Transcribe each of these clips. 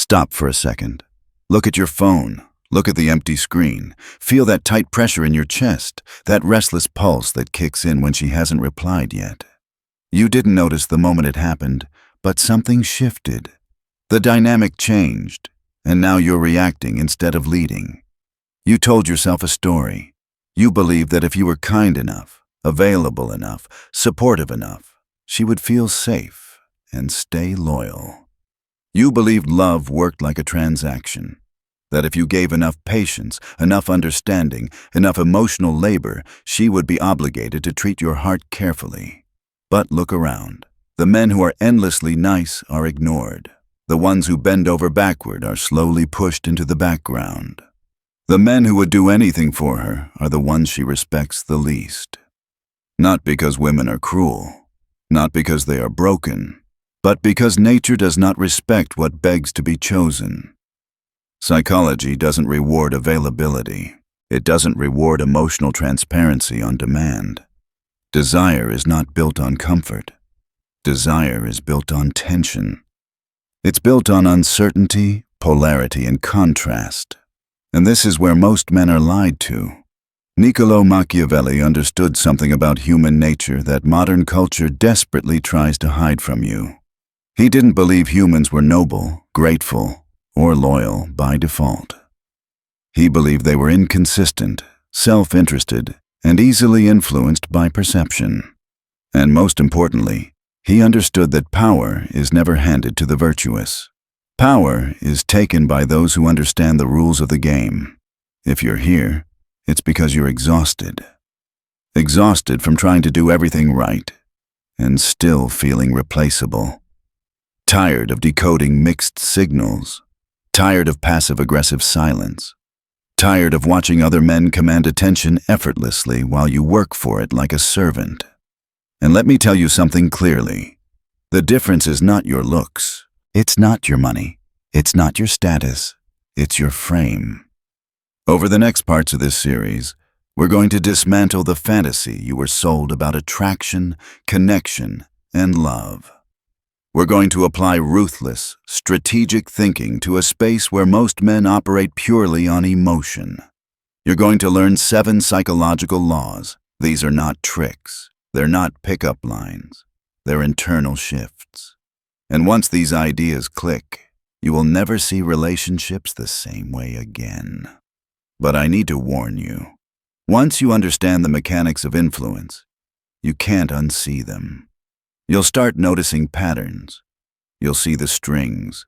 Stop for a second. Look at your phone. Look at the empty screen. Feel that tight pressure in your chest, that restless pulse that kicks in when she hasn't replied yet. You didn't notice the moment it happened, but something shifted. The dynamic changed, and now you're reacting instead of leading. You told yourself a story. You believed that if you were kind enough, available enough, supportive enough, she would feel safe and stay loyal. You believed love worked like a transaction, that if you gave enough patience, enough understanding, enough emotional labor, she would be obligated to treat your heart carefully. But look around. The men who are endlessly nice are ignored. The ones who bend over backward are slowly pushed into the background. The men who would do anything for her are the ones she respects the least. Not because women are cruel, not because they are broken, but because nature does not respect what begs to be chosen. Psychology doesn't reward availability. It doesn't reward emotional transparency on demand. Desire is not built on comfort. Desire is built on tension. It's built on uncertainty, polarity, and contrast. And this is where most men are lied to. Niccolo Machiavelli understood something about human nature that modern culture desperately tries to hide from you. He didn't believe humans were noble, grateful, or loyal by default. He believed they were inconsistent, self-interested, and easily influenced by perception. And most importantly, he understood that power is never handed to the virtuous. Power is taken by those who understand the rules of the game. If you're here, it's because you're exhausted. Exhausted from trying to do everything right and still feeling replaceable. Tired of decoding mixed signals. Tired of passive-aggressive silence. Tired of watching other men command attention effortlessly while you work for it like a servant. And let me tell you something clearly. The difference is not your looks. It's not your money. It's not your status. It's your frame. Over the next parts of this series, we're going to dismantle the fantasy you were sold about attraction, connection, and love. We're going to apply ruthless, strategic thinking to a space where most men operate purely on emotion. You're going to learn 7 psychological laws. These are not tricks. They're not pickup lines. They're internal shifts. And once these ideas click, you will never see relationships the same way again. But I need to warn you. Once you understand the mechanics of influence, you can't unsee them. You'll start noticing patterns. You'll see the strings,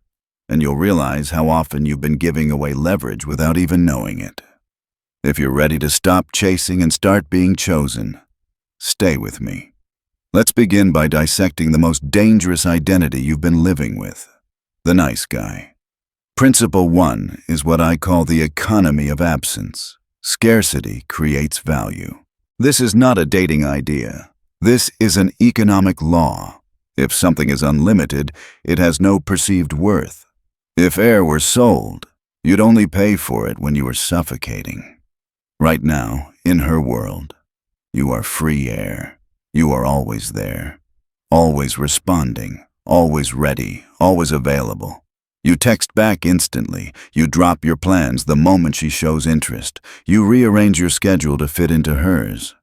and you'll realize how often you've been giving away leverage without even knowing it. If you're ready to stop chasing and start being chosen, stay with me. Let's begin by dissecting the most dangerous identity you've been living with, the nice guy. Principle 1 is what I call the economy of absence. Scarcity creates value. This is not a dating idea. This is an economic law. If something is unlimited, it has no perceived worth. If air were sold, you'd only pay for it when you were suffocating. Right now, in her world, you are free air. You are always there, always responding, always ready, always available. You text back instantly. You drop your plans the moment she shows interest. You rearrange your schedule to fit into hers.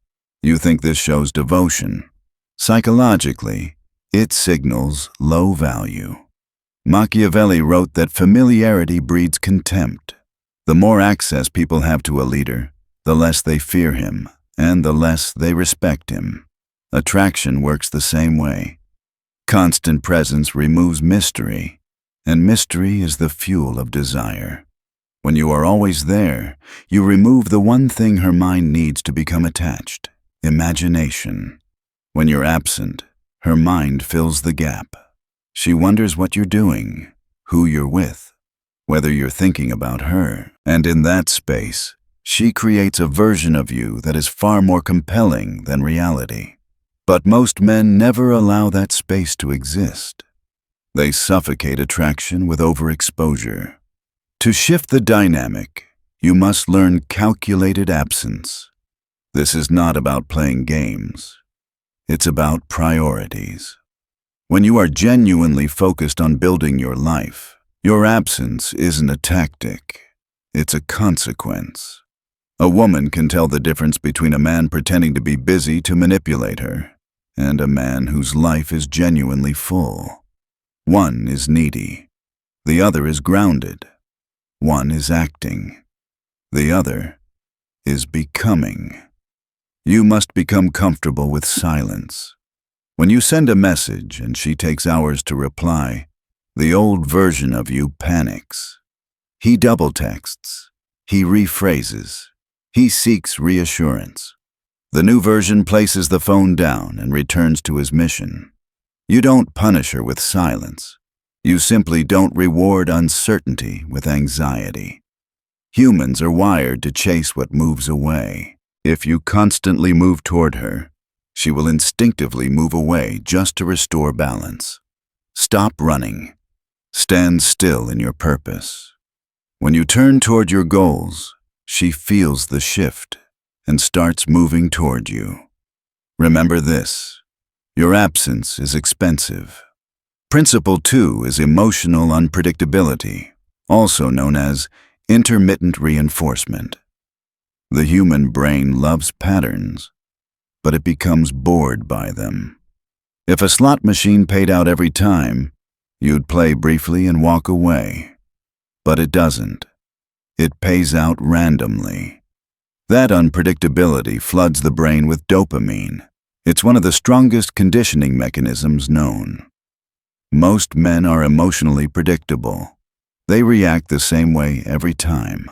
You think this shows devotion. Psychologically, it signals low value. Machiavelli wrote that familiarity breeds contempt. The more access people have to a leader, the less they fear him, and the less they respect him. Attraction works the same way. Constant presence removes mystery, and mystery is the fuel of desire. When you are always there, you remove the one thing her mind needs to become attached. Imagination. When you're absent, her mind fills the gap. She wonders what you're doing, who you're with, whether you're thinking about her. And in that space, she creates a version of you that is far more compelling than reality. But most men never allow that space to exist. They suffocate attraction with overexposure. To shift the dynamic, you must learn calculated absence. This is not about playing games. It's about priorities. When you are genuinely focused on building your life, Your absence isn't a tactic. It's a consequence. A woman can tell the difference between a man pretending to be busy to manipulate her and a man whose life is genuinely full. One is needy. The other is grounded. One is acting. The other is becoming. You must become comfortable with silence. When you send a message and she takes hours to reply, the old version of you panics. He double texts. He rephrases. He seeks reassurance. The new version places the phone down and returns to his mission. You don't punish her with silence. You simply don't reward uncertainty with anxiety. Humans are wired to chase what moves away. If you constantly move toward her, she will instinctively move away just to restore balance. Stop running. Stand still in your purpose. When you turn toward your goals, she feels the shift and starts moving toward you. Remember this: your absence is expensive. Principle 2 is emotional unpredictability, also known as intermittent reinforcement. The human brain loves patterns, but it becomes bored by them. If a slot machine paid out every time, you'd play briefly and walk away. But it doesn't. It pays out randomly. That unpredictability floods the brain with dopamine. It's one of the strongest conditioning mechanisms known. Most men are emotionally predictable. They react the same way every time.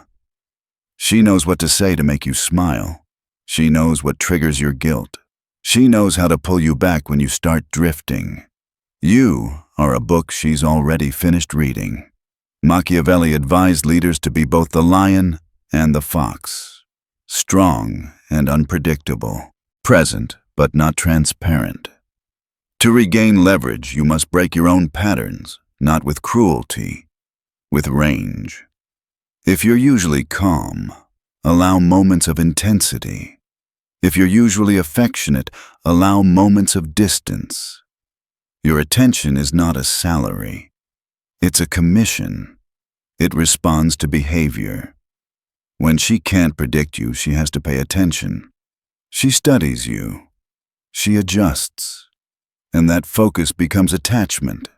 She knows what to say to make you smile. She knows what triggers your guilt. She knows how to pull you back when you start drifting. You are a book she's already finished reading. Machiavelli advised leaders to be both the lion and the fox, strong and unpredictable, present but not transparent. To regain leverage, you must break your own patterns, not with cruelty, with range. If you're usually calm, allow moments of intensity. If you're usually affectionate, allow moments of distance. Your attention is not a salary. It's a commission. It responds to behavior. When she can't predict you, she has to pay attention. She studies you. She adjusts. And that focus becomes attachment.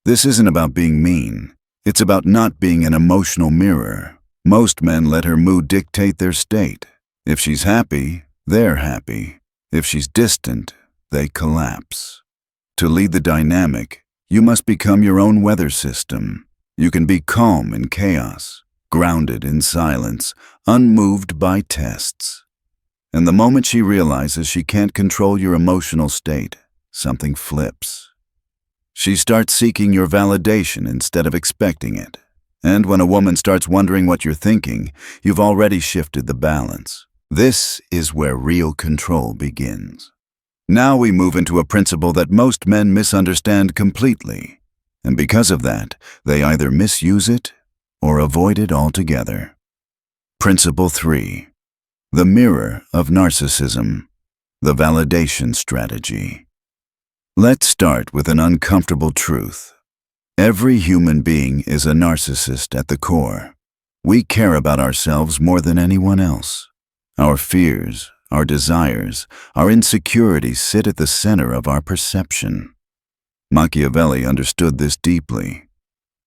This isn't about being mean. It's about not being an emotional mirror. Most men let her mood dictate their state. If she's happy, they're happy. If she's distant, they collapse. To lead the dynamic, you must become your own weather system. You can be calm in chaos, grounded in silence, unmoved by tests. And the moment she realizes she can't control your emotional state, something flips. She starts seeking your validation instead of expecting it. And when a woman starts wondering what you're thinking, you've already shifted the balance. This is where real control begins. Now we move into a principle that most men misunderstand completely, and because of that, they either misuse it or avoid it altogether. Principle 3. The mirror of narcissism, the validation strategy. Let's start with an uncomfortable truth. Every human being is a narcissist at the core. We care about ourselves more than anyone else. Our fears, our desires, our insecurities sit at the center of our perception. Machiavelli understood this deeply.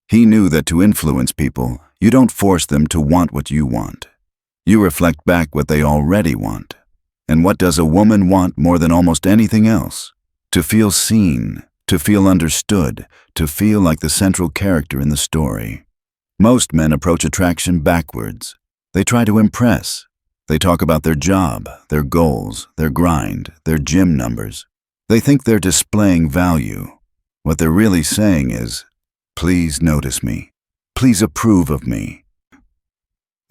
He knew that to influence people, you don't force them to want what you want. You reflect back what they already want. And what does a woman want more than almost anything else? To feel seen, to feel understood, to feel like the central character in the story. Most men approach attraction backwards. They try to impress. They talk about their job, their goals, their grind, their gym numbers. They think they're displaying value. What they're really saying is, please notice me. Please approve of me.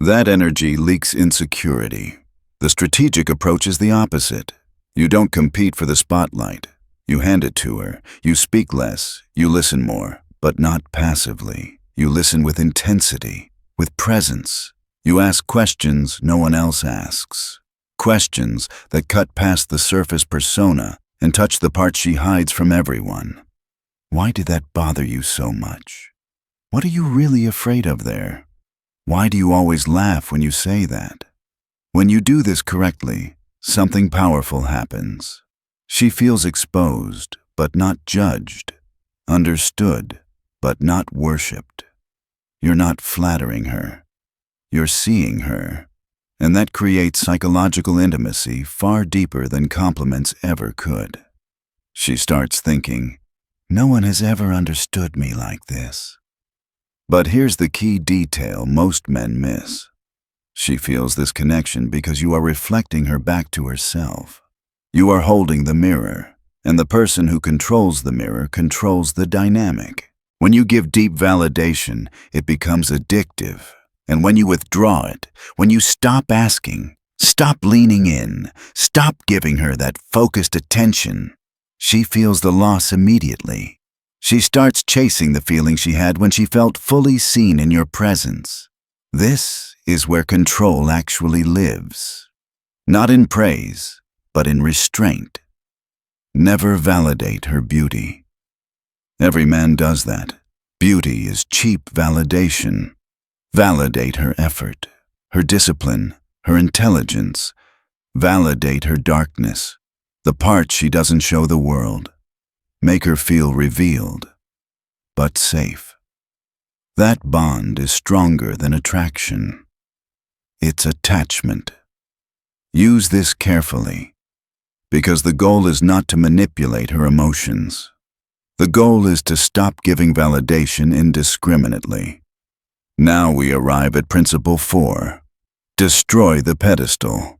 That energy leaks insecurity. The strategic approach is the opposite. You don't compete for the spotlight. You hand it to her. You speak less. You listen more, but not passively. You listen with intensity, with presence. You ask questions no one else asks. Questions that cut past the surface persona and touch the part she hides from everyone. Why did that bother you so much? What are you really afraid of there? Why do you always laugh when you say that? When you do this correctly, something powerful happens. She feels exposed, but not judged, understood, but not worshipped. You're not flattering her. You're seeing her. And that creates psychological intimacy far deeper than compliments ever could. She starts thinking, no one has ever understood me like this. But here's the key detail most men miss. She feels this connection because you are reflecting her back to herself. You are holding the mirror, and the person who controls the mirror controls the dynamic. When you give deep validation, it becomes addictive. And when you withdraw it, when you stop asking, stop leaning in, stop giving her that focused attention, she feels the loss immediately. She starts chasing the feeling she had when she felt fully seen in your presence. This is where control actually lives. Not in praise, but in restraint. Never validate her beauty. Every man does that. Beauty is cheap validation. Validate her effort, her discipline, her intelligence. Validate her darkness, the part she doesn't show the world. Make her feel revealed, but safe. That bond is stronger than attraction. It's attachment. Use this carefully, because the goal is not to manipulate her emotions. The goal is to stop giving validation indiscriminately. Now we arrive at principle 4. Destroy the pedestal.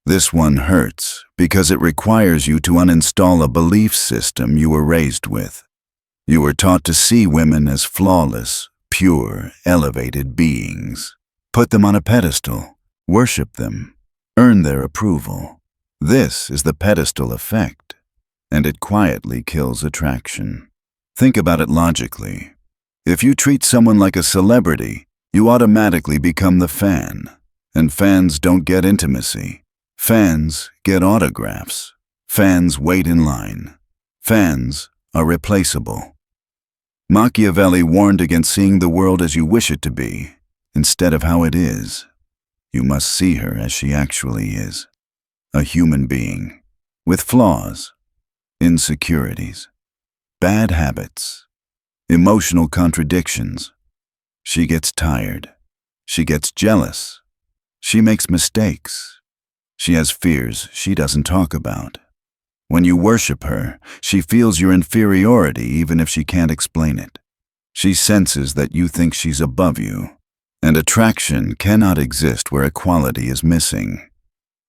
This one hurts because it requires you to uninstall a belief system you were raised with. You were taught to see women as flawless, pure, elevated beings. Put them on a pedestal, worship them, earn their approval. This is the pedestal effect, and it quietly kills attraction. Think about it logically. If you treat someone like a celebrity, you automatically become the fan. And fans don't get intimacy. Fans get autographs. Fans wait in line. Fans are replaceable. Machiavelli warned against seeing the world as you wish it to be, instead of how it is. You must see her as she actually is. A human being, with flaws, insecurities, bad habits, emotional contradictions. She gets tired. She gets jealous. She makes mistakes. She has fears she doesn't talk about. When you worship her, she feels your inferiority even if she can't explain it. She senses that you think she's above you. And attraction cannot exist where equality is missing.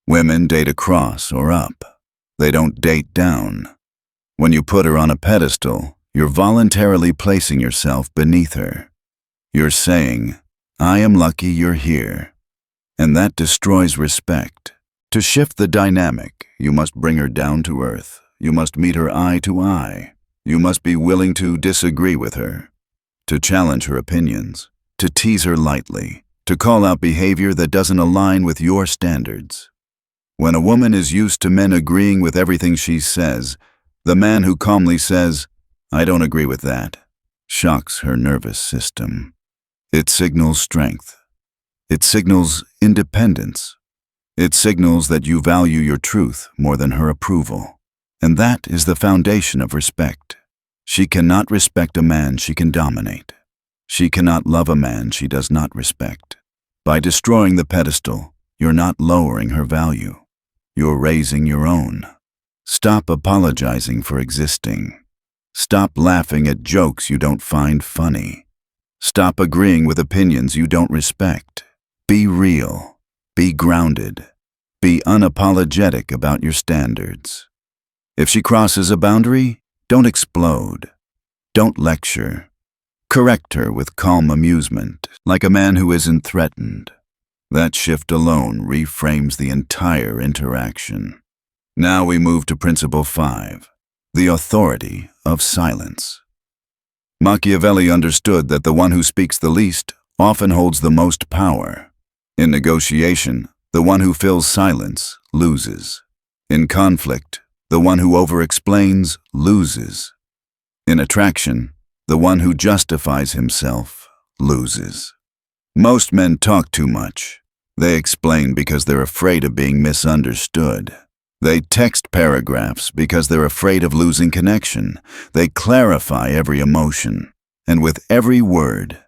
Women date across or up. They don't date down. When you put her on a pedestal, you're voluntarily placing yourself beneath her. You're saying, I am lucky you're here. And that destroys respect. To shift the dynamic, you must bring her down to earth. You must meet her eye to eye. You must be willing to disagree with her, to challenge her opinions, to tease her lightly, to call out behavior that doesn't align with your standards. When a woman is used to men agreeing with everything she says, the man who calmly says, I don't agree with that, shocks her nervous system. It signals strength. It signals independence. It signals that you value your truth more than her approval. And that is the foundation of respect. She cannot respect a man she can dominate. She cannot love a man she does not respect. By destroying the pedestal, you're not lowering her value. You're raising your own. Stop apologizing for existing. Stop laughing at jokes you don't find funny. Stop agreeing with opinions you don't respect. Be real. Be grounded. Be unapologetic about your standards. If she crosses a boundary, don't explode. Don't lecture. Correct her with calm amusement, like a man who isn't threatened. That shift alone reframes the entire interaction. Now we move to principle 5, the authority of silence. Machiavelli understood that the one who speaks the least often holds the most power. In negotiation, the one who fills silence loses. In conflict, the one who over-explains loses. In attraction, the one who justifies himself loses. Most men talk too much. They explain because they're afraid of being misunderstood. They text paragraphs because they're afraid of losing connection. They clarify every emotion, and with every word,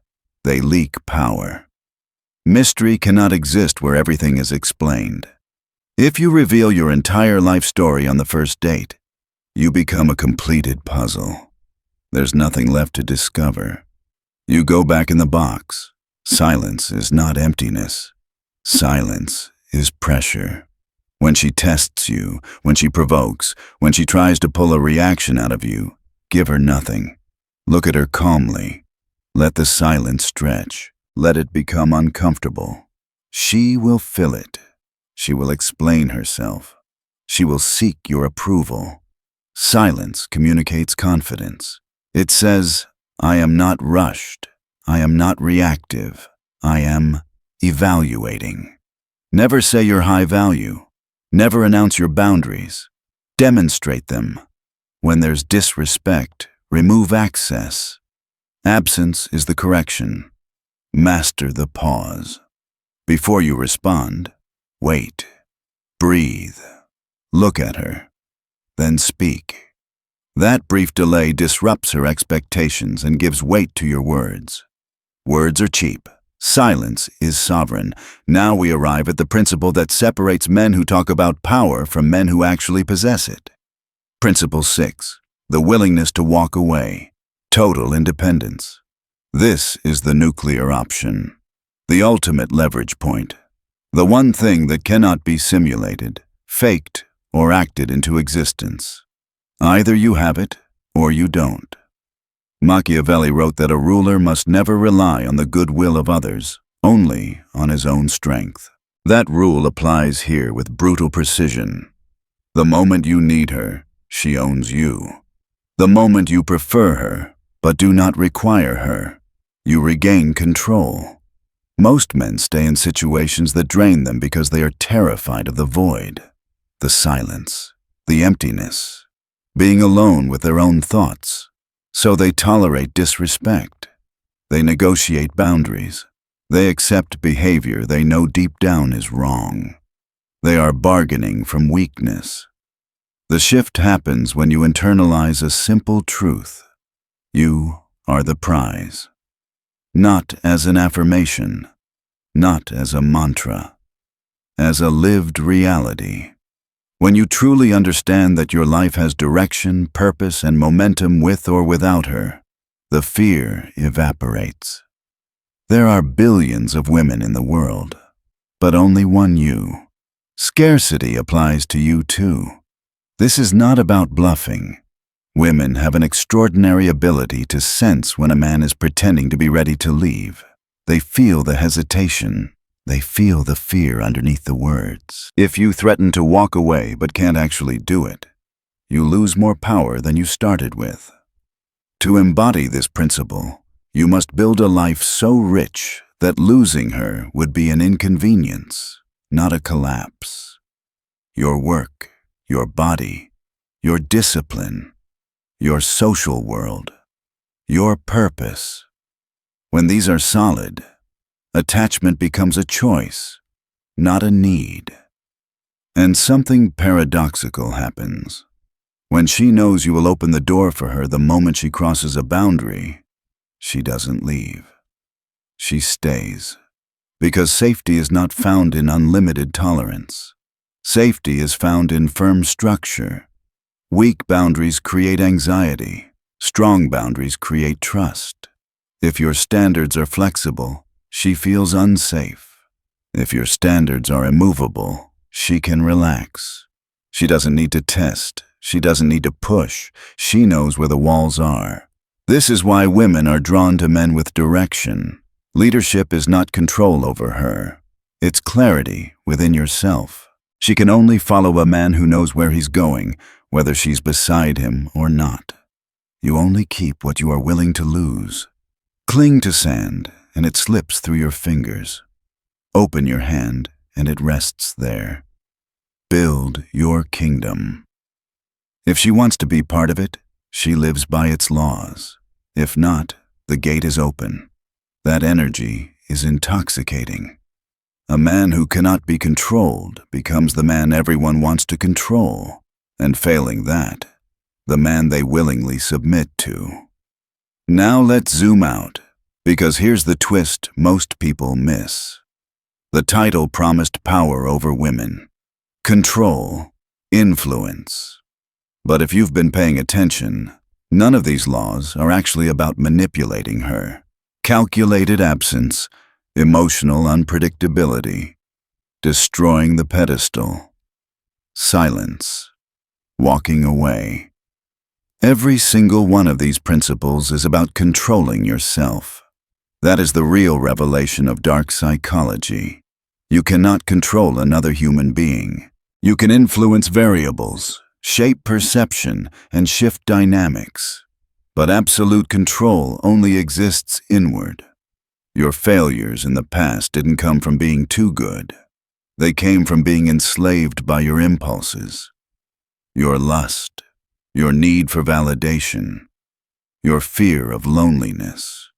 they leak power. Mystery cannot exist where everything is explained. If you reveal your entire life story on the first date, you become a completed puzzle. There's nothing left to discover. You go back in the box. Silence is not emptiness. Silence is pressure. When she tests you, when she provokes, when she tries to pull a reaction out of you, give her nothing. Look at her calmly. Let the silence stretch. Let it become uncomfortable. She will fill it. She will explain herself. She will seek your approval. Silence communicates confidence. It says, I am not rushed. I am not reactive. I am evaluating. Never say you're high value. Never announce your boundaries. Demonstrate them. When there's disrespect, remove access. Absence is the correction. Master the pause. Before you respond, wait. Breathe. Look at her. Then speak. That brief delay disrupts her expectations and gives weight to your words. Words are cheap. Silence is sovereign. Now we arrive at the principle that separates men who talk about power from men who actually possess it. Principle 6. The willingness to walk away. Total independence. This is the nuclear option. The ultimate leverage point. The one thing that cannot be simulated, faked, or acted into existence. Either you have it, or you don't. Machiavelli wrote that a ruler must never rely on the goodwill of others, only on his own strength. That rule applies here with brutal precision. The moment you need her, she owns you. The moment you prefer her, but do not require her, you regain control. Most men stay in situations that drain them because they are terrified of the void, the silence, the emptiness, being alone with their own thoughts. So they tolerate disrespect. They negotiate boundaries. They accept behavior they know deep down is wrong. They are bargaining from weakness. The shift happens when you internalize a simple truth. You are the prize. Not as an affirmation, not as a mantra, as a lived reality. When you truly understand that your life has direction, purpose, and momentum with or without her, the fear evaporates. There are billions of women in the world, but only one you. Scarcity applies to you too. This is not about bluffing. Women have an extraordinary ability to sense when a man is pretending to be ready to leave. They feel the hesitation. They feel the fear underneath the words. If you threaten to walk away but can't actually do it, you lose more power than you started with. To embody this principle, you must build a life so rich that losing her would be an inconvenience, not a collapse. Your work, your body, your discipline, your social world, your purpose. When these are solid, attachment becomes a choice, not a need. And something paradoxical happens. When she knows you will open the door for her the moment she crosses a boundary, she doesn't leave. She stays. Because safety is not found in unlimited tolerance. Safety is found in firm structure. Weak boundaries create anxiety. Strong boundaries create trust. If your standards are flexible, she feels unsafe. If your standards are immovable, she can relax. She doesn't need to test. She doesn't need to push. She knows where the walls are. This is why women are drawn to men with direction. Leadership is not control over her. It's clarity within yourself. She can only follow a man who knows where he's going, whether she's beside him or not. You only keep what you are willing to lose. Cling to sand, and it slips through your fingers. Open your hand, and it rests there. Build your kingdom. If she wants to be part of it, she lives by its laws. If not, the gate is open. That energy is intoxicating. A man who cannot be controlled becomes the man everyone wants to control, and failing that, the man they willingly submit to. Now let's zoom out, because here's the twist most people miss. The title promised power over women, control, influence. But if you've been paying attention, none of these laws are actually about manipulating her. Calculated absence, emotional unpredictability, destroying the pedestal, silence, walking away. Every single one of these principles is about controlling yourself. That is the real revelation of dark psychology. You cannot control another human being. You can influence variables, shape perception, and shift dynamics. But absolute control only exists inward. Your failures in the past didn't come from being too good. They came from being enslaved by your impulses, your lust, your need for validation, your fear of loneliness.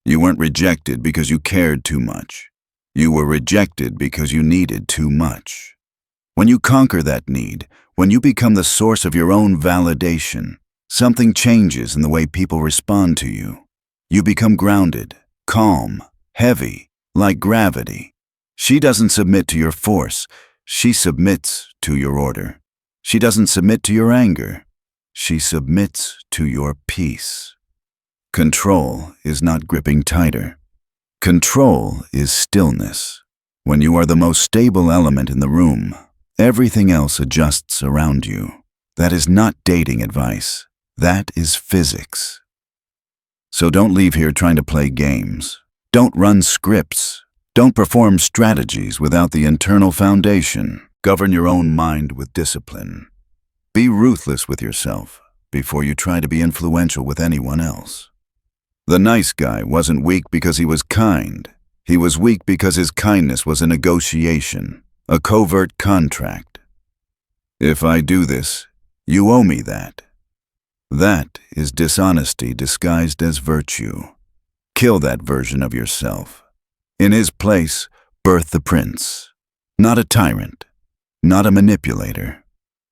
You weren't rejected because you cared too much. You were rejected because you needed too much. When you conquer that need, when you become the source of your own validation, something changes in the way people respond to you. You become grounded, calm, heavy, like gravity. She doesn't submit to your force. She submits to your order. She doesn't submit to your anger. She submits to your peace. Control is not gripping tighter. Control is stillness. When you are the most stable element in the room, everything else adjusts around you. That is not dating advice. That is physics. So don't leave here trying to play games. Don't run scripts. Don't perform strategies without the internal foundation. Govern your own mind with discipline. Be ruthless with yourself before you try to be influential with anyone else. The nice guy wasn't weak because he was kind. He was weak because his kindness was a negotiation, a covert contract. If I do this, you owe me that. That is dishonesty disguised as virtue. Kill that version of yourself. In his place, birth the prince. Not a tyrant, not a manipulator.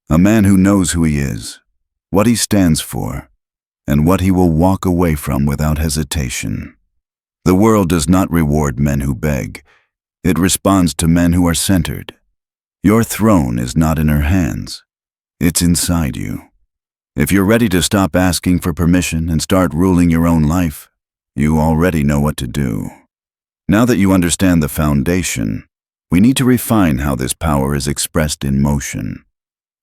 A man who knows who he is, what he stands for, and what he will walk away from without hesitation. The world does not reward men who beg. It responds to men who are centered. Your throne is not in her hands. It's inside you. If you're ready to stop asking for permission and start ruling your own life, you already know what to do. Now that you understand the foundation, we need to refine how this power is expressed in motion.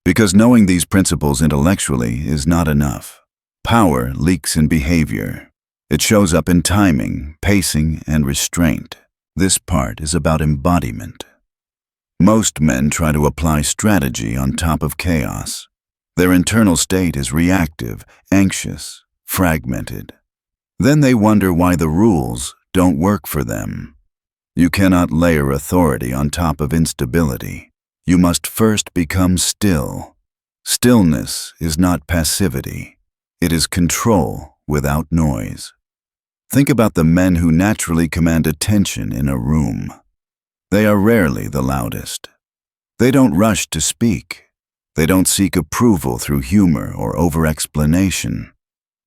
Because knowing these principles intellectually is not enough. Power leaks in behavior. It shows up in timing, pacing, and restraint. This part is about embodiment. Most men try to apply strategy on top of chaos. Their internal state is reactive, anxious, fragmented. Then they wonder why the rules don't work for them. You cannot layer authority on top of instability. You must first become still. Stillness is not passivity. It is control without noise. Think about the men who naturally command attention in a room. They are rarely the loudest. They don't rush to speak. They don't seek approval through humor or over-explanation.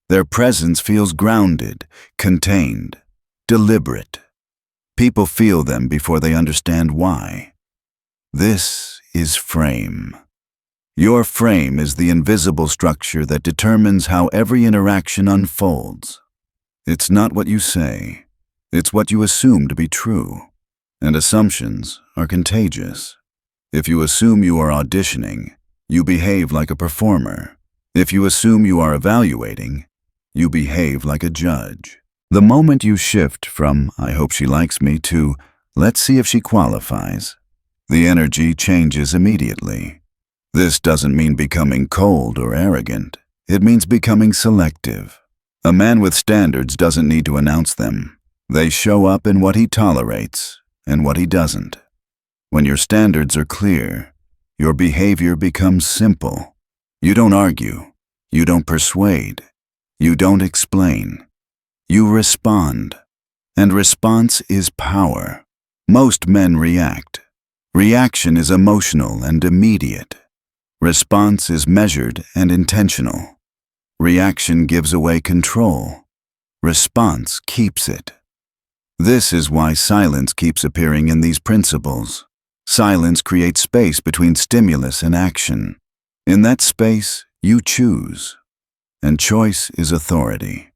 Their presence feels grounded, contained, deliberate. People feel them before they understand why. This is frame. Your frame is the invisible structure that determines how every interaction unfolds. It's not what you say, it's what you assume to be true. And assumptions are contagious. If you assume you are auditioning, you behave like a performer. If you assume you are evaluating, you behave like a judge. The moment you shift from, "I hope she likes me," to, "Let's see if she qualifies," the energy changes immediately. This doesn't mean becoming cold or arrogant. It means becoming selective. A man with standards doesn't need to announce them. They show up in what he tolerates and what he doesn't. When your standards are clear, your behavior becomes simple. You don't argue. You don't persuade. You don't explain. You respond. And response is power. Most men react. Reaction is emotional and immediate. Response is measured and intentional. Reaction gives away control. Response keeps it. This is why silence keeps appearing in these principles. Silence creates space between stimulus and action. In that space, you choose. And choice is authority.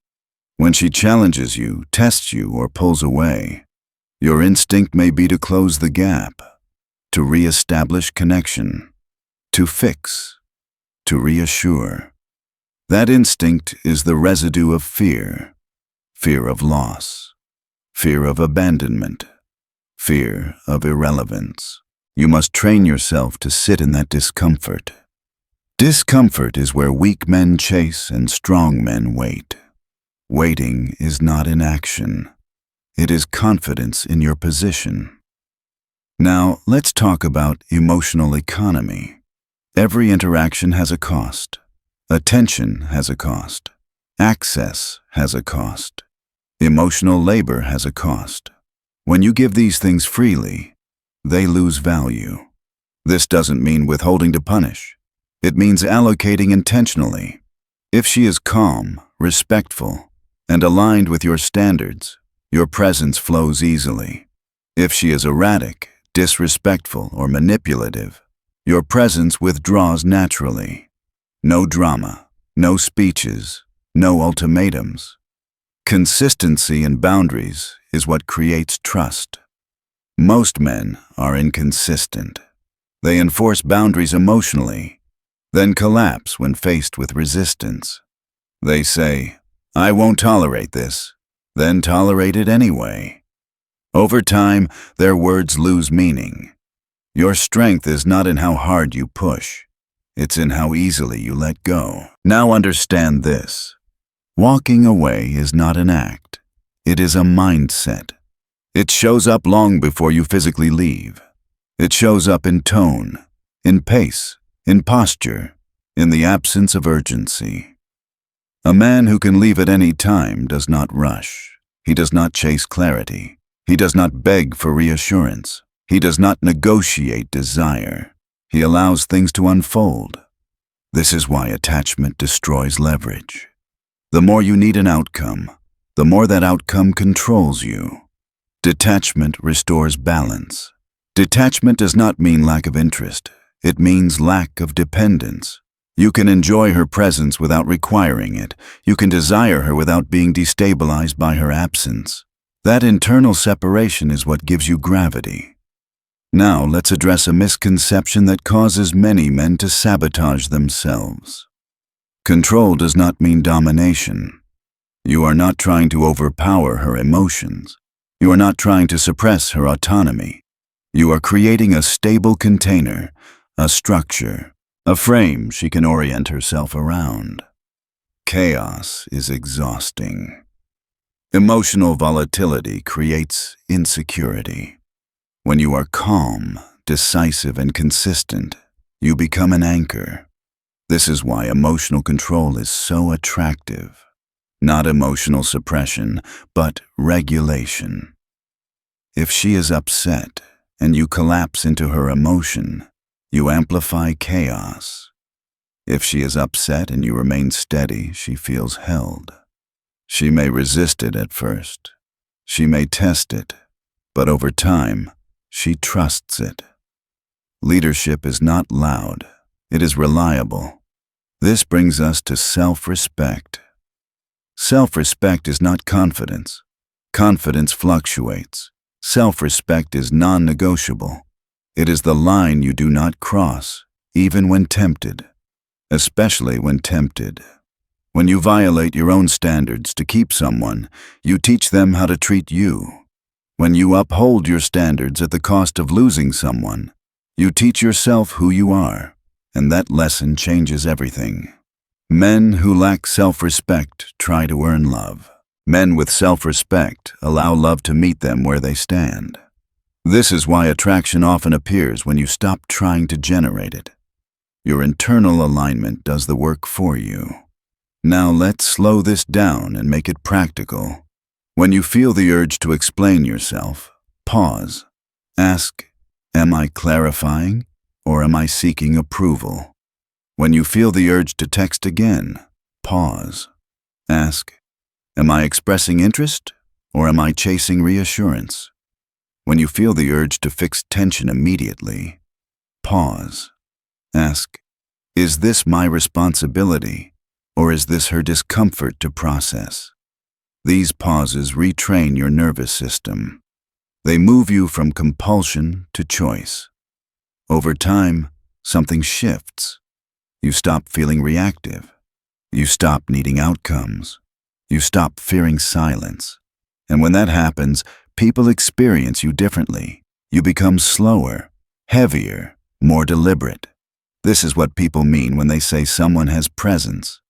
When she challenges you, tests you, or pulls away, your instinct may be to close the gap, to re-establish connection, to fix, to reassure. That instinct is the residue of fear. Fear of loss. Fear of abandonment. Fear of irrelevance. You must train yourself to sit in that discomfort. Discomfort is where weak men chase and strong men wait. Waiting is not inaction. It is confidence in your position. Now, let's talk about emotional economy. Every interaction has a cost. Attention has a cost. Access has a cost. Emotional labor has a cost. When you give these things freely, they lose value. This doesn't mean withholding to punish. It means allocating intentionally. If she is calm, respectful, and aligned with your standards, your presence flows easily. If she is erratic, disrespectful, or manipulative, your presence withdraws naturally. No drama, no speeches, no ultimatums. Consistency and boundaries is what creates trust. Most men are inconsistent. They enforce boundaries emotionally, then collapse when faced with resistance. They say, "I won't tolerate this," then tolerate it anyway. Over time, their words lose meaning. Your strength is not in how hard you push. It's in how easily you let go. Now understand this. Walking away is not an act. It is a mindset. It shows up long before you physically leave. It shows up in tone, in pace, in posture, in the absence of urgency. A man who can leave at any time does not rush. He does not chase clarity. He does not beg for reassurance. He does not negotiate desire. He allows things to unfold. This is why attachment destroys leverage. The more you need an outcome, the more that outcome controls you. Detachment restores balance. Detachment does not mean lack of interest. It means lack of dependence. You can enjoy her presence without requiring it. You can desire her without being destabilized by her absence. That internal separation is what gives you gravity. Now let's address a misconception that causes many men to sabotage themselves. Control does not mean domination. You are not trying to overpower her emotions. You are not trying to suppress her autonomy. You are creating a stable container, a structure, a frame she can orient herself around. Chaos is exhausting. Emotional volatility creates insecurity. When you are calm, decisive, and consistent, you become an anchor. This is why emotional control is so attractive. Not emotional suppression, but regulation. If she is upset and you collapse into her emotion, you amplify chaos. If she is upset and you remain steady, she feels held. She may resist it at first. She may test it, but over time, she trusts it. Leadership is not loud. It is reliable. This brings us to self-respect. Self-respect is not confidence. Confidence fluctuates. Self-respect is non-negotiable. It is the line you do not cross, even when tempted. Especially when tempted. When you violate your own standards to keep someone, you teach them how to treat you. When you uphold your standards at the cost of losing someone, you teach yourself who you are, and that lesson changes everything. Men who lack self-respect try to earn love. Men with self-respect allow love to meet them where they stand. This is why attraction often appears when you stop trying to generate it. Your internal alignment does the work for you. Now let's slow this down and make it practical. When you feel the urge to explain yourself, pause. Ask, am I clarifying or am I seeking approval? When you feel the urge to text again, pause. Ask, am I expressing interest or am I chasing reassurance? When you feel the urge to fix tension immediately, pause. Ask, is this my responsibility or is this her discomfort to process? These pauses retrain your nervous system. They move you from compulsion to choice. Over time, something shifts. You stop feeling reactive. You stop needing outcomes. You stop fearing silence. And when that happens, people experience you differently. You become slower, heavier, more deliberate. This is what people mean when they say someone has presence.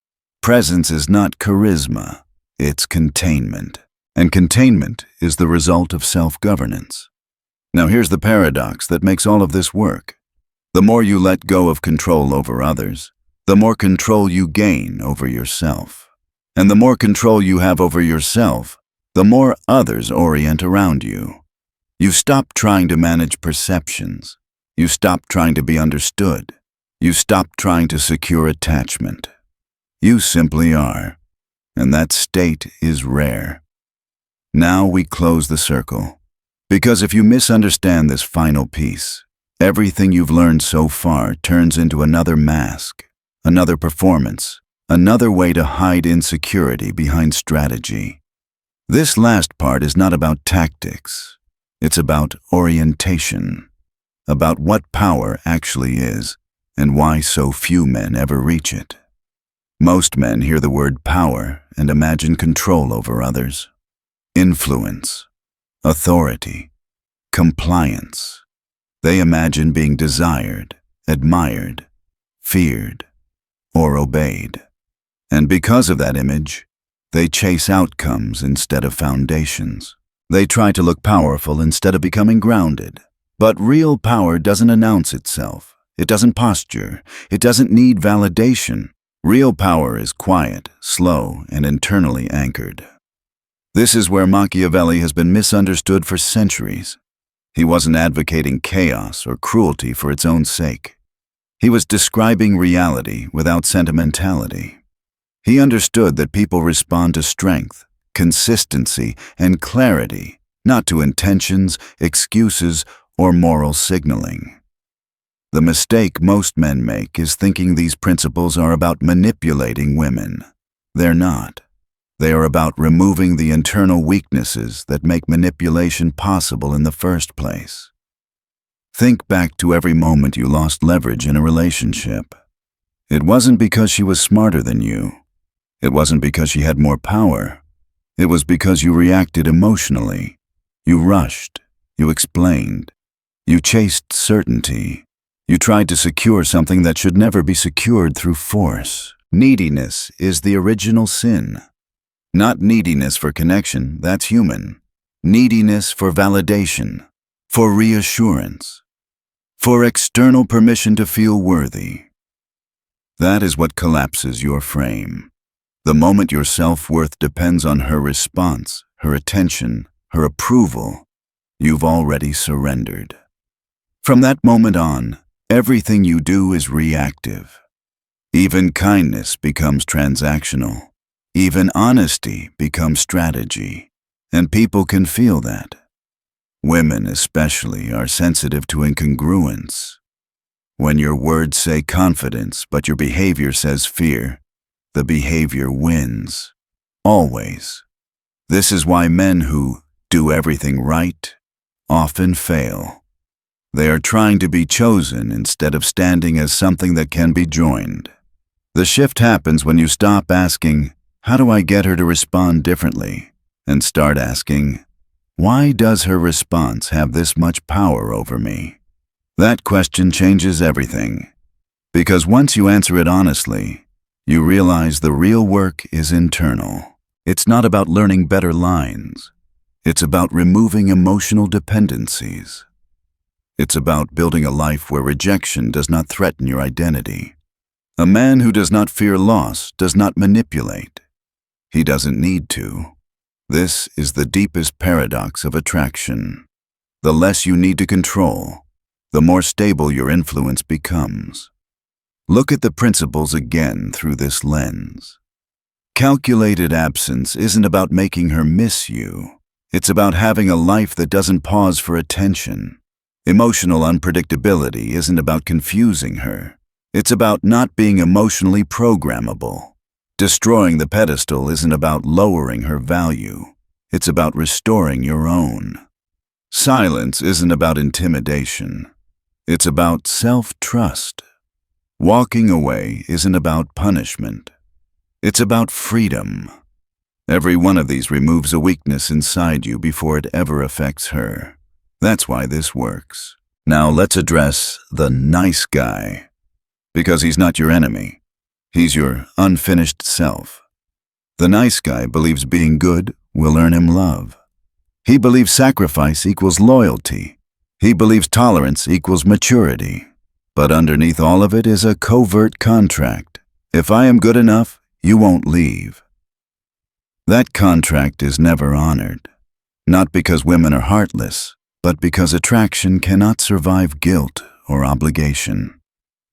Presence is not charisma, it's containment. And containment is the result of self-governance. Now here's the paradox that makes all of this work. The more you let go of control over others, the more control you gain over yourself. And the more control you have over yourself, the more others orient around you. You stop trying to manage perceptions. You stop trying to be understood. You stop trying to secure attachment. You simply are. And that state is rare. Now we close the circle. Because if you misunderstand this final piece, everything you've learned so far turns into another mask, another performance, another way to hide insecurity behind strategy. This last part is not about tactics. It's about orientation, about what power actually is and why so few men ever reach it. Most men hear the word power and imagine control over others, influence, authority, compliance. They imagine being desired, admired, feared, or obeyed. And because of that image, they chase outcomes instead of foundations. They try to look powerful instead of becoming grounded. But real power doesn't announce itself. It doesn't posture. It doesn't need validation. Real power is quiet, slow, and internally anchored. This is where Machiavelli has been misunderstood for centuries. He wasn't advocating chaos or cruelty for its own sake. He was describing reality without sentimentality. He understood that people respond to strength, consistency, and clarity, not to intentions, excuses, or moral signaling. The mistake most men make is thinking these principles are about manipulating women. They're not. They are about removing the internal weaknesses that make manipulation possible in the first place. Think back to every moment you lost leverage in a relationship. It wasn't because she was smarter than you. It wasn't because she had more power. It was because you reacted emotionally. You rushed. You explained. You chased certainty. You tried to secure something that should never be secured through force. Neediness is the original sin. Not neediness for connection, that's human. Neediness for validation, for reassurance, for external permission to feel worthy. That is what collapses your frame. The moment your self-worth depends on her response, her attention, her approval, you've already surrendered. From that moment on, everything you do is reactive. Even kindness becomes transactional. Even honesty becomes strategy. And people can feel that. Women especially are sensitive to incongruence. When your words say confidence, but your behavior says fear, the behavior wins. Always. This is why men who do everything right often fail. They are trying to be chosen instead of standing as something that can be joined. The shift happens when you stop asking, "How do I get her to respond differently?" and start asking, "Why does her response have this much power over me?" That question changes everything. Because once you answer it honestly, you realize the real work is internal. It's not about learning better lines. It's about removing emotional dependencies. It's about building a life where rejection does not threaten your identity. A man who does not fear loss does not manipulate. He doesn't need to. This is the deepest paradox of attraction. The less you need to control, the more stable your influence becomes. Look at the principles again through this lens. Calculated absence isn't about making her miss you. It's about having a life that doesn't pause for attention. Emotional unpredictability isn't about confusing her. It's about not being emotionally programmable. Destroying the pedestal isn't about lowering her value. It's about restoring your own. Silence isn't about intimidation. It's about self-trust. Walking away isn't about punishment. It's about freedom. Every one of these removes a weakness inside you before it ever affects her. That's why this works. Now let's address the nice guy. Because he's not your enemy. He's your unfinished self. The nice guy believes being good will earn him love. He believes sacrifice equals loyalty. He believes tolerance equals maturity. But underneath all of it is a covert contract. If I am good enough, you won't leave. That contract is never honored. Not because women are heartless, but because attraction cannot survive guilt or obligation.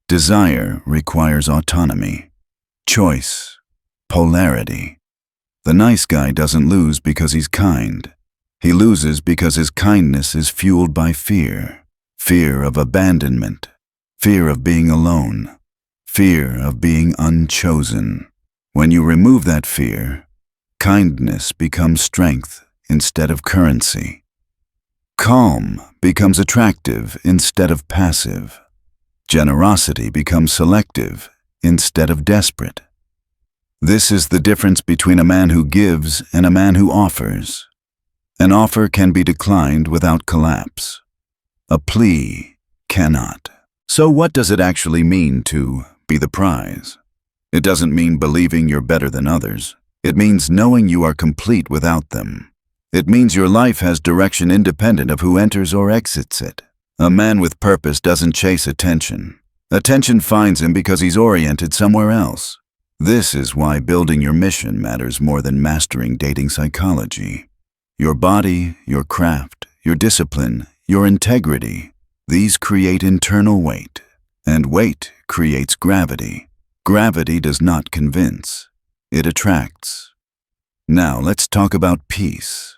Desire requires autonomy, choice, polarity. The nice guy doesn't lose because he's kind. He loses because his kindness is fueled by fear. Fear of abandonment, fear of being alone, fear of being unchosen. When you remove that fear, kindness becomes strength instead of currency. Calm becomes attractive instead of passive. Generosity becomes selective instead of desperate. This is the difference between a man who gives and a man who offers. An offer can be declined without collapse. A plea cannot. So what does it actually mean to be the prize? It doesn't mean believing you're better than others. It means knowing you are complete without them. It means your life has direction independent of who enters or exits it. A man with purpose doesn't chase attention. Attention finds him because he's oriented somewhere else. This is why building your mission matters more than mastering dating psychology. Your body, your craft, your discipline, your integrity, these create internal weight. And weight creates gravity. Gravity does not convince. It attracts. Now let's talk about peace.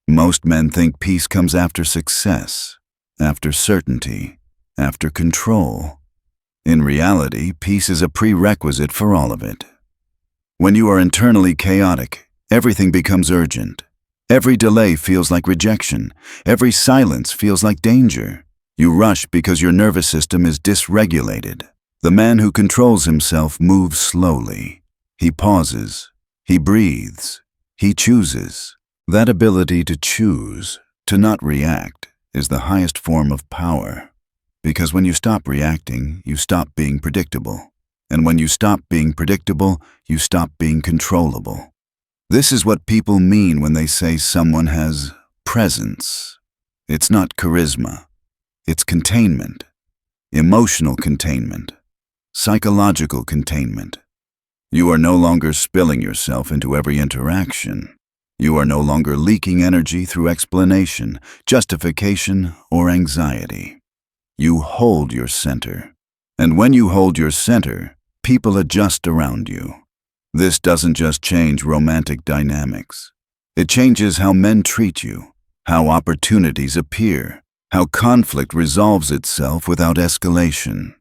Most men think peace comes after success, after certainty, after control. In reality, peace is a prerequisite for all of it. When you are internally chaotic, everything becomes urgent. Every delay feels like rejection. Every silence feels like danger. You rush because your nervous system is dysregulated. The man who controls himself moves slowly. He pauses. He breathes. He chooses. That ability to choose, to not react, is the highest form of power. Because when you stop reacting, you stop being predictable. And when you stop being predictable, you stop being controllable. This is what people mean when they say someone has presence. It's not charisma. It's containment. Emotional containment. Psychological containment. You are no longer spilling yourself into every interaction. You are no longer leaking energy through explanation, justification, or anxiety. You hold your center. And when you hold your center, people adjust around you. This doesn't just change romantic dynamics. It changes how men treat you, how opportunities appear, how conflict resolves itself without escalation.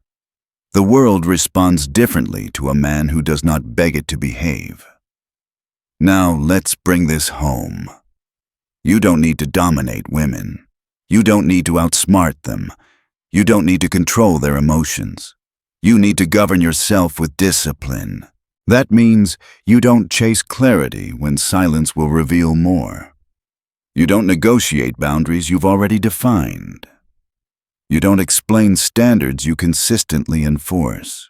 The world responds differently to a man who does not beg it to behave. Now let's bring this home. You don't need to dominate women. You don't need to outsmart them. You don't need to control their emotions. You need to govern yourself with discipline. That means you don't chase clarity when silence will reveal more. You don't negotiate boundaries you've already defined. You don't explain standards you consistently enforce.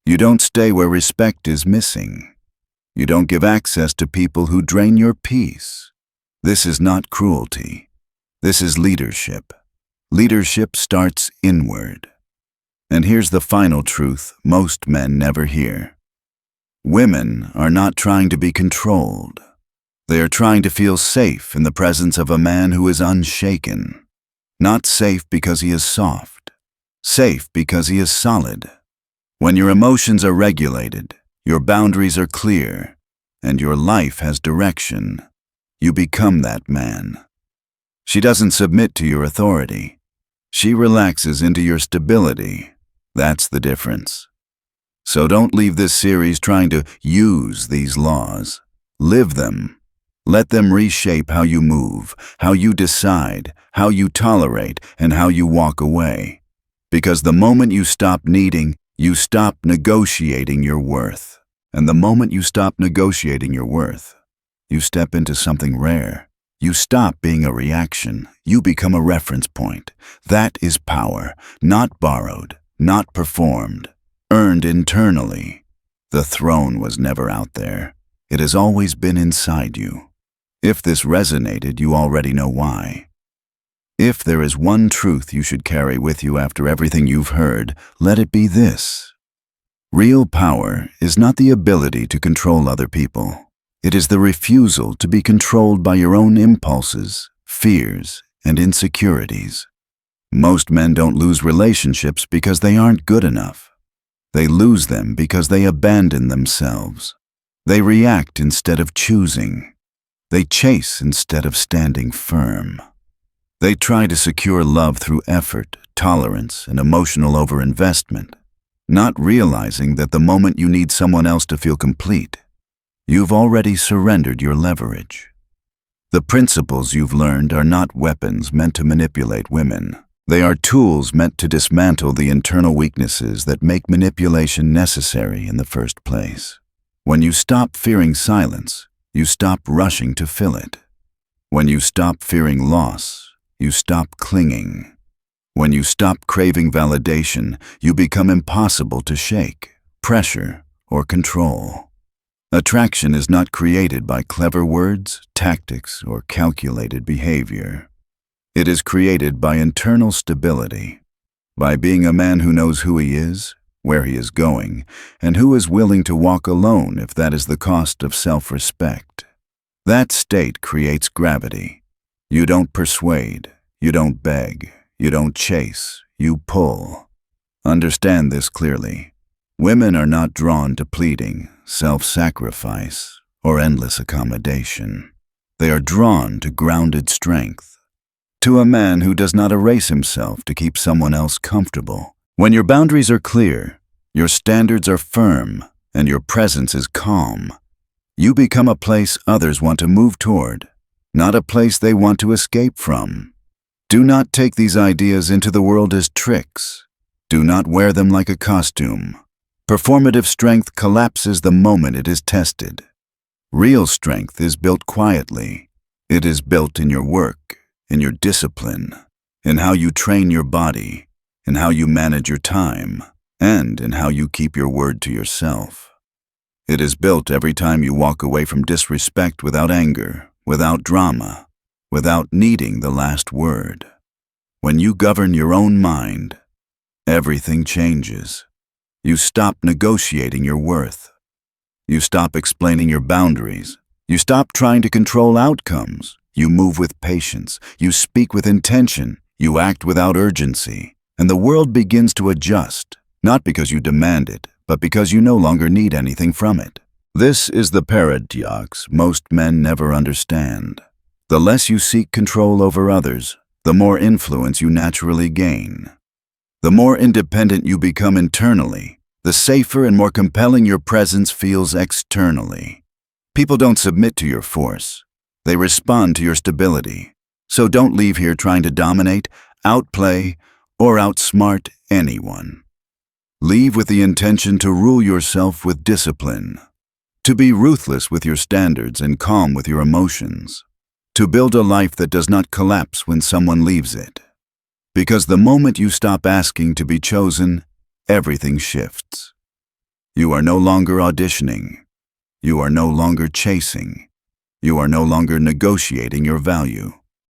You don't stay where respect is missing. You don't give access to people who drain your peace. This is not cruelty. This is leadership. Leadership starts inward. And here's the final truth most men never hear. Women are not trying to be controlled. They are trying to feel safe in the presence of a man who is unshaken. Not safe because he is soft. Safe because he is solid. When your emotions are regulated, your boundaries are clear, and your life has direction, you become that man. She doesn't submit to your authority. She relaxes into your stability. That's the difference. So don't leave this series trying to use these laws. Live them. Let them reshape how you move, how you decide, how you tolerate, and how you walk away. Because the moment you stop needing, you stop negotiating your worth. And the moment you stop negotiating your worth, you step into something rare. You stop being a reaction. You become a reference point. That is power, not borrowed, not performed, earned internally. The throne was never out there. It has always been inside you. If this resonated, you already know why. If there is one truth you should carry with you after everything you've heard, let it be this. Real power is not the ability to control other people. It is the refusal to be controlled by your own impulses, fears, and insecurities. Most men don't lose relationships because they aren't good enough. They lose them because they abandon themselves. They react instead of choosing. They chase instead of standing firm. They try to secure love through effort, tolerance, and emotional overinvestment, not realizing that the moment you need someone else to feel complete, you've already surrendered your leverage. The principles you've learned are not weapons meant to manipulate women. They are tools meant to dismantle the internal weaknesses that make manipulation necessary in the first place. When you stop fearing silence, you stop rushing to fill it. When you stop fearing loss, you stop clinging. When you stop craving validation, you become impossible to shake, pressure, or control. Attraction is not created by clever words, tactics, or calculated behavior. It is created by internal stability, by being a man who knows who he is, where he is going, and who is willing to walk alone if that is the cost of self-respect. That state creates gravity. You don't persuade, you don't beg, you don't chase, you pull. Understand this clearly. Women are not drawn to pleading, self-sacrifice, or endless accommodation. They are drawn to grounded strength, to a man who does not erase himself to keep someone else comfortable. When your boundaries are clear, your standards are firm, and your presence is calm, you become a place others want to move toward, not a place they want to escape from. Do not take these ideas into the world as tricks. Do not wear them like a costume. Performative strength collapses the moment it is tested. Real strength is built quietly. It is built in your work, in your discipline, in how you train your body, in how you manage your time, and in how you keep your word to yourself. It is built every time you walk away from disrespect without anger, without drama, without needing the last word. When you govern your own mind, everything changes. You stop negotiating your worth. You stop explaining your boundaries. You stop trying to control outcomes. You move with patience. You speak with intention. You act without urgency. And the world begins to adjust, not because you demand it, but because you no longer need anything from it. This is the paradox most men never understand. The less you seek control over others, the more influence you naturally gain. The more independent you become internally, the safer and more compelling your presence feels externally. People don't submit to your force. They respond to your stability. So don't leave here trying to dominate, outplay, or outsmart anyone. Leave with the intention to rule yourself with discipline, to be ruthless with your standards and calm with your emotions, to build a life that does not collapse when someone leaves it. Because the moment you stop asking to be chosen, everything shifts. You are no longer auditioning. You are no longer chasing. You are no longer negotiating your value.